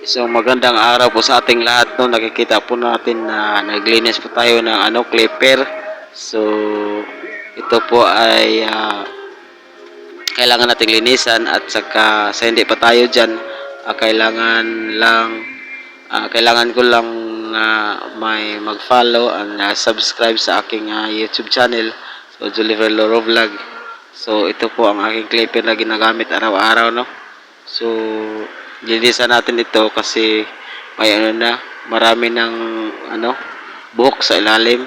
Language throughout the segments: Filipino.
So magandang araw po sa ating lahat, no. Nakikita po natin na naglinis po tayo ng clipper. So ito po ay kailangan nating linisan at saka sa hindi pa tayo diyan, kailangan ko lang may mag-follow and subscribe sa aking YouTube channel. So Juliver Loro Vlog. So ito po ang aking clipper na ginagamit araw-araw, no. So linisan natin ito kasi may marami ng buhok sa ilalim.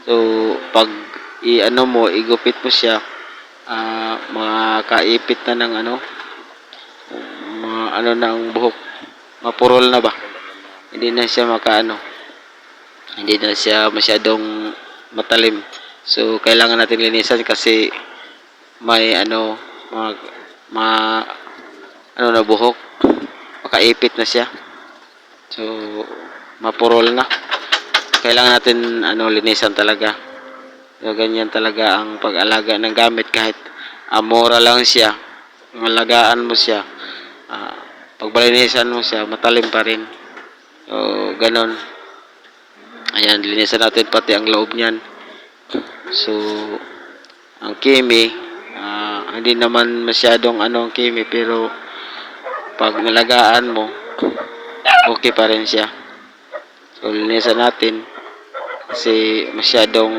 So pag igupit mo siya, makaipit na ng ng buhok, mapurol na ba, hindi na siya hindi na siya masyadong matalim. So kailangan natin linisan kasi may mga, mga na buhok, makaipit na siya. So mapurol na, kailangan natin linisan talaga. So ganyan talaga ang pag-alaga ng gamit. Kahit mura lang siya, alagaan mo siya, pagbalinisan mo siya, matalim pa rin. So ganon. Ayan, linisan natin pati ang loob niyan. So ang kimi, hindi naman masyadong ang kimi, pero pag nalagaan mo, okay pa rin siya. So linisan natin kasi masyadong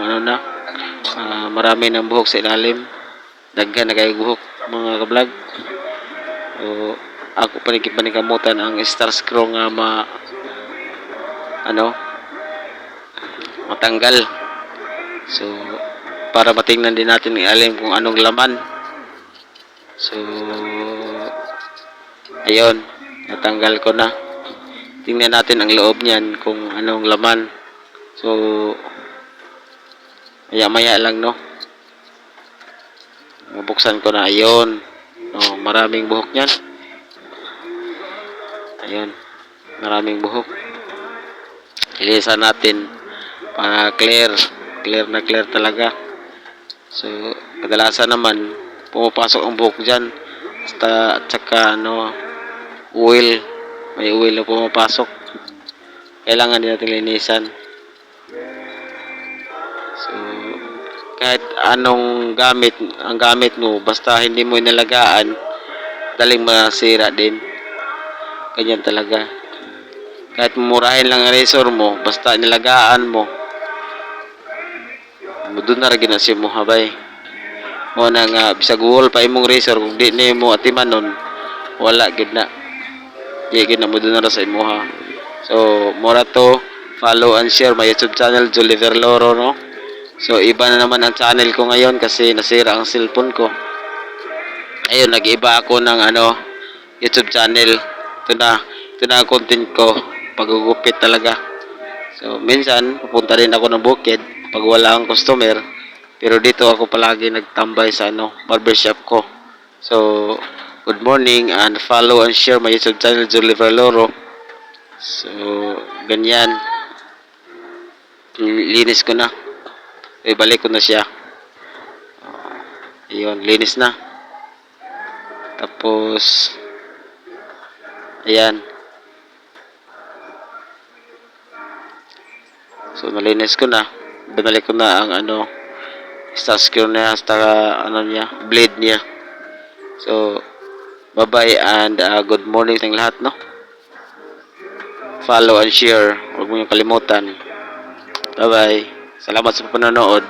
marami ng buhok sa ilalim. Daghan na kayo buhok, mga kablog. So ako panikamutan ang star screw nga matanggal. So para matingnan din natin ilalim kung anong laman. So ayun, natanggal ko na. Tingnan natin ang loob niyan kung anong laman. So maya lang, no. Bubuksan ko na. Ayun, maraming buhok niyan. Ayun, maraming buhok. Linisan natin para clear na clear talaga. So kadalasan naman pumapasok ang buhok dyan, at saka oil, may oil na pumapasok. Kailangan din natin linisan. So kahit anong gamit mo, basta hindi mo inalagaan, daling masira din. Ganyan talaga. Kahit murahin lang ang razor mo, basta inalagaan mo, doon na rin ginasya mo, habay. Mo na nga, bisag wall pa imong razor, kung di na mo atiman nun, wala, gid na. Di, gid na mo doon na rin sa imo, ha. So mura to, follow and share my YouTube channel, Juliver Loro, no. So iba na naman ang channel ko ngayon kasi nasira ang cellphone ko. Ayun, nag-iba ako ng YouTube channel. Ito na ang content ko, pagugupit talaga. So minsan pupunta rin ako ng bukid pag wala akong customer, pero dito ako palagi nagtambay sa barbershop ko. So good morning, and follow and share my YouTube channel, Juliver Loro. So ganyan, linis ko na, ibalik ko na siya. Ayun, linis na. Tapos ayan, so nalinis ko na, binalik ko na ang star screw niya, hasta blade niya. So bye bye, and good morning sa lahat, no. Follow and share, huwag mo yung kalimutan. Bye bye, salamat sa panonood.